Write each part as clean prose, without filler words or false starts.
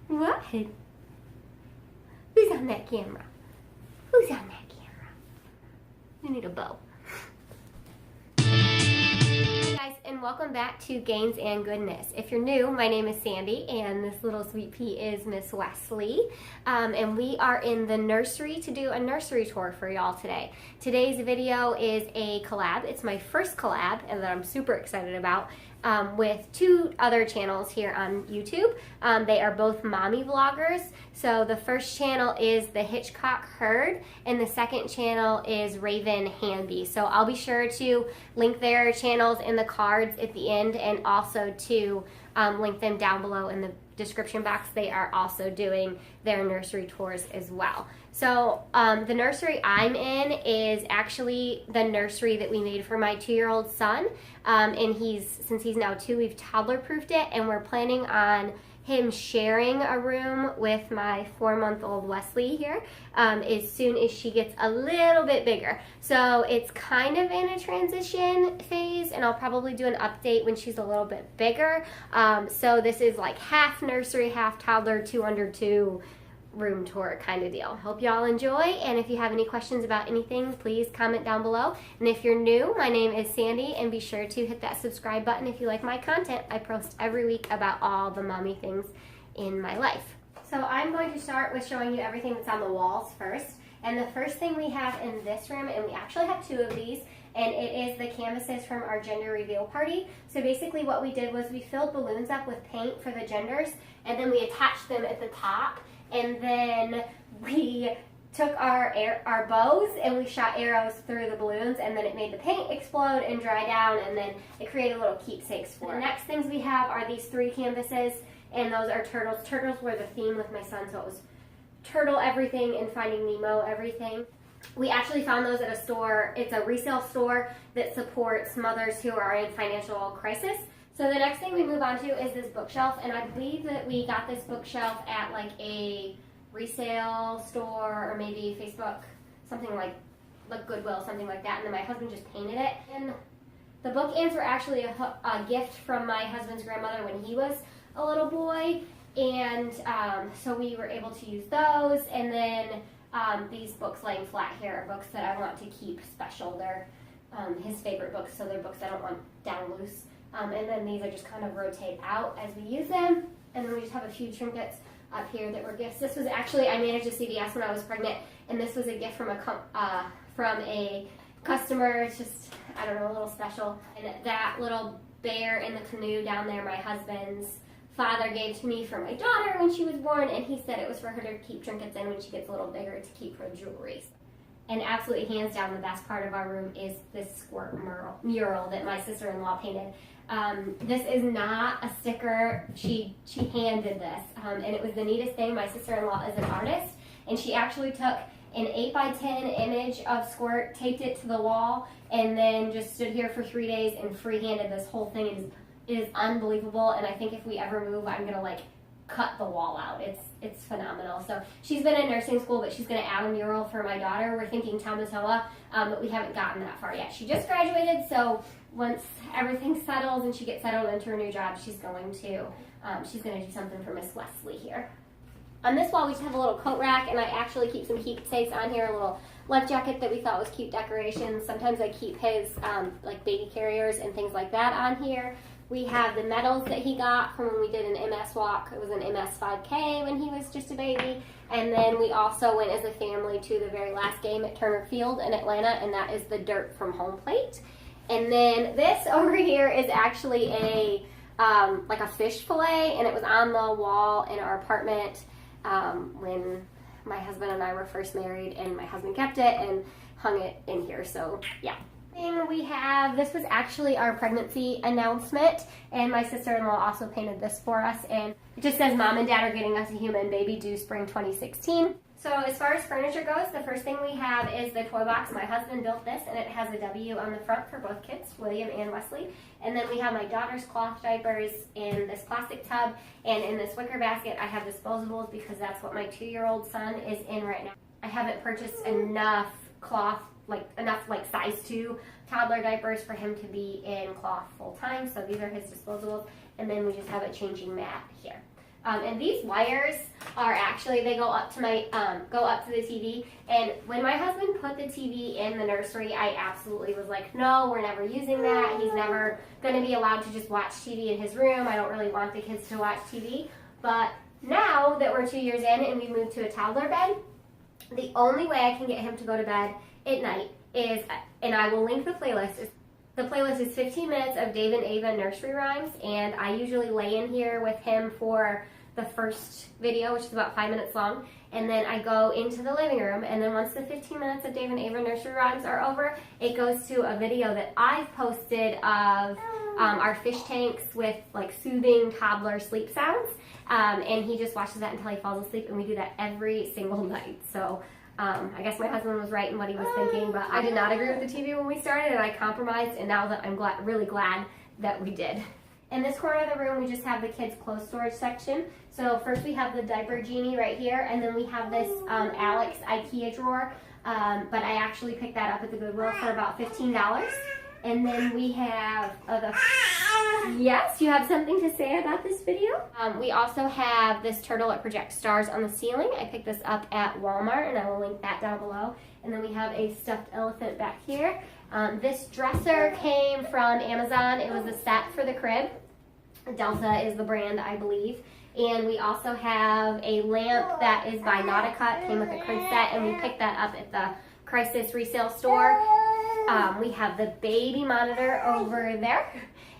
What? Who's on that camera? Who's on that camera? You need a bow. Hey guys, and welcome back to Gains and Goodness. If you're new, my name is Sandy, and this little sweet pea is Miss Wesley. And we are in the nursery to do a nursery tour for y'all today. Today's video is a collab. It's my first collab, and that I'm super excited about. With two other channels here on YouTube. They are both mommy vloggers. So the first channel is the Hitchcock Herd, and the second channel is Rayven Hamby. So I'll be sure to link their channels in the cards at the end, and also to link them down below in the description box. They are also doing their nursery tours as well. So the nursery I'm in is actually the nursery that we made for my 2-year-old son, and since he's now 2, we've toddler-proofed it, and we're planning on him sharing a room with my 4-month-old Wesley here as soon as she gets a little bit bigger. So it's kind of in a transition phase, and I'll probably do an update when she's a little bit bigger. So this is like half nursery, half toddler, 2 under 2 room tour kind of deal. Hope y'all enjoy, and if you have any questions about anything, please comment down below. And if you're new, my name is Sandy, and be sure to hit that subscribe button if you like my content. I post every week about all the mommy things in my life. So I'm going to start with showing you everything that's on the walls first. And the first thing we have in this room, and we actually have 2 of these, and it is the canvases from our gender reveal party. So basically what we did was we filled balloons up with paint for the genders, and then we attached them at the top. And then we took our bows and we shot arrows through the balloons, and then it made the paint explode and dry down, and then it created little keepsakes for it. The next things we have are these 3 canvases, and those are turtles. Turtles were the theme with my son, so it was turtle everything and Finding Nemo everything. We actually found those at a store. It's a resale store that supports mothers who are in financial crisis. So the next thing we move on to is this bookshelf, and I believe that we got this bookshelf at like a resale store or maybe Facebook, something like Goodwill, something like that, and then my husband just painted it. And the bookends were actually a gift from my husband's grandmother when he was a little boy, and so we were able to use those. And then these books laying flat here are books that I want to keep special. They're his favorite books, so they're books I don't want down loose. And then these are just kind of rotate out as we use them. And then we just have a few trinkets up here that were gifts. This was actually, I managed a CVS when I was pregnant, and this was a gift from a customer. It's just, I don't know, a little special. And that little bear in the canoe down there, my husband's father gave to me for my daughter when she was born, and he said it was for her to keep trinkets in when she gets a little bigger, to keep her jewelry. And absolutely hands down the best part of our room is this squirt mural that my sister-in-law painted. This is not a sticker. She handed this, and it was the neatest thing. My sister-in-law is an artist, and she actually took an 8x10 image of Squirt, taped it to the wall, and then just stood here for 3 days and free-handed this whole thing. It is unbelievable, and I think if we ever move, I'm gonna like cut the wall out. It's phenomenal. So she's been in nursing school, but she's going to add a mural for my daughter. We're thinking Tamatoa, but we haven't gotten that far yet. She just graduated, so once everything settles and she gets settled into her new job, she's going to do something for Miss Wesley here. On this wall, we just have a little coat rack, and I actually keep some keepsakes on here, a little life jacket that we thought was cute decoration. Sometimes I keep his like baby carriers and things like that on here. We have the medals that he got from when we did an MS walk. It was an MS 5K when he was just a baby. And then we also went as a family to the very last game at Turner Field in Atlanta, and that is the dirt from home plate. And then this over here is actually like a fish fillet, and it was on the wall in our apartment when my husband and I were first married, and my husband kept it and hung it in here. So yeah. We have, this was actually our pregnancy announcement, and my sister-in-law also painted this for us, and it just says Mom and Dad are getting us a human baby due spring 2016. So as far as furniture goes, the first thing we have is the toy box. My husband built this, and it has a W on the front for both kids, William and Wesley. And then we have my daughter's cloth diapers in this plastic tub, and in this wicker basket I have disposables because that's what my 2-year-old son is in right now. I haven't purchased enough cloth, enough size 2 toddler diapers for him to be in cloth full time, so these are his disposables. And then we just have a changing mat here. And these wires are actually, they go up to my, go up to the TV. And when my husband put the TV in the nursery, I absolutely was like, no, we're never using that. He's never going to be allowed to just watch TV in his room. I don't really want the kids to watch TV. But now that we're 2 years in and we moved to a toddler bed, the only way I can get him to go to bed at night is, and I will link the playlist. The playlist is 15 minutes of Dave and Ava nursery rhymes, and I usually lay in here with him for the first video, which is about 5 minutes long, and then I go into the living room, and then once the 15 minutes of Dave and Ava nursery rhymes are over, it goes to a video that I've posted of our fish tanks with like soothing toddler sleep sounds, and he just watches that until he falls asleep, and we do that every single night. So I guess my husband was right in what he was thinking, but I did not agree with the TV when we started, and I compromised, and now that I'm really glad that we did. In this corner of the room, we just have the kids' clothes storage section. So first we have the diaper genie right here, and then we have this Alex IKEA drawer, but I actually picked that up at the Goodwill for about $15. And then we have yes, you have something to say about this video? We also have this turtle that projects stars on the ceiling. I picked this up at Walmart, and I will link that down below. And then we have a stuffed elephant back here. This dresser came from Amazon. It was a set for the crib. Delta is the brand, I believe. And we also have a lamp that is by Nautica. It came with a crib set, and we picked that up at the Crisis resale store. We have the baby monitor over there.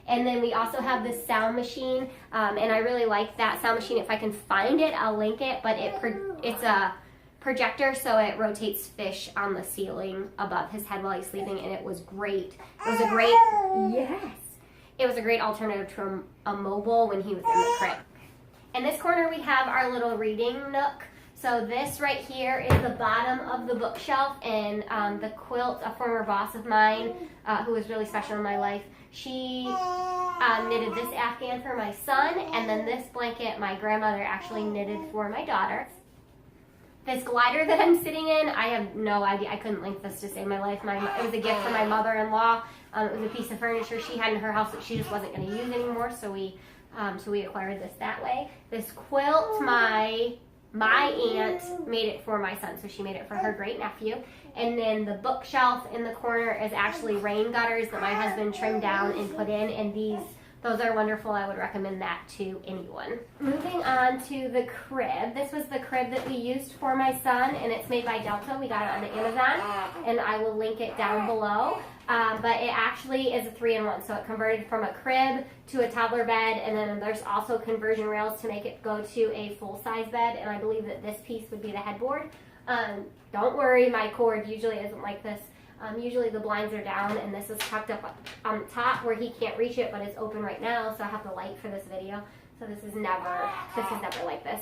And then we also have this sound machine, and I really like that sound machine. If I can find it, I'll link it, but it's a projector, so it rotates fish on the ceiling above his head while he's sleeping, and it was great. It was a great, yes, it was a great alternative to a mobile when he was in the crib. In this corner, we have our little reading nook. So this right here is the bottom of the bookshelf, and the quilt, a former boss of mine who was really special in my life, she knitted this Afghan for my son, and then this blanket my grandmother actually knitted for my daughter. This glider that I'm sitting in, I have no idea. I couldn't link this to save my life. It was a gift from my mother-in-law. It was a piece of furniture she had in her house that she just wasn't going to use anymore, so we acquired this that way. This quilt, my aunt made it for my son, so she made it for her great nephew. And then the bookshelf in the corner is actually rain gutters that my husband trimmed down and put in, and those are wonderful. I would recommend that to anyone. Moving on to the crib. This was the crib that we used for my son, and it's made by Delta. We got it on the Amazon, and I will link it down below. But it actually is a 3-in-1, so it converted from a crib to a toddler bed, and then there's also conversion rails to make it go to a full-size bed, and I believe that this piece would be the headboard. Don't worry, my cord usually isn't like this. Usually the blinds are down, and this is tucked up on the top where he can't reach it, but it's open right now, so I have the light for this video. So this is never like this.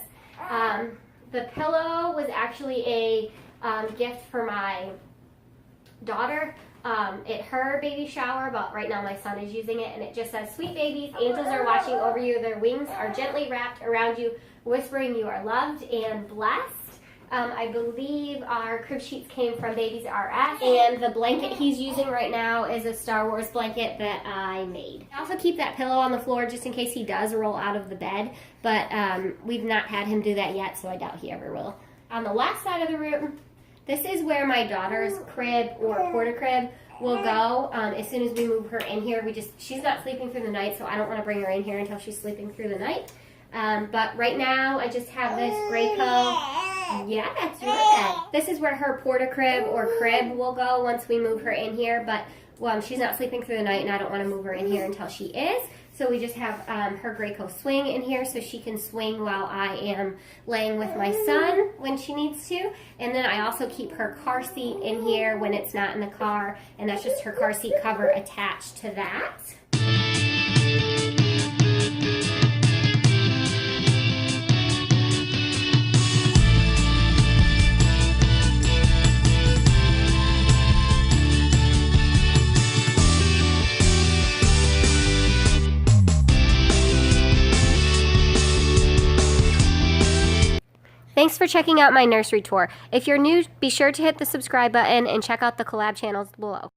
The pillow was actually a gift for my daughter at her baby shower, but right now my son is using it, and it just says, "Sweet babies, angels are watching over you. Their wings are gently wrapped around you, whispering you are loved and blessed." I believe our crib sheets came from Babies R Us, and the blanket he's using right now is a Star Wars blanket that I made. I also keep that pillow on the floor just in case he does roll out of the bed, but we've not had him do that yet, so I doubt he ever will. On the last side of the room, this is where my daughter's crib or porta crib will go as soon as we move her in here. She's not sleeping through the night, so I don't want to bring her in here until she's sleeping through the night. But right now, I just have this Graco. Yeah, that's your bed. This is where her porta crib or crib will go once we move her in here, but she's not sleeping through the night, and I don't want to move her in here until she is. So we just have her Graco swing in here so she can swing while I am laying with my son when she needs to. And then I also keep her car seat in here when it's not in the car, and that's just her car seat cover attached to that. Thanks for checking out my nursery tour. If you're new, be sure to hit the subscribe button and check out the collab channels below.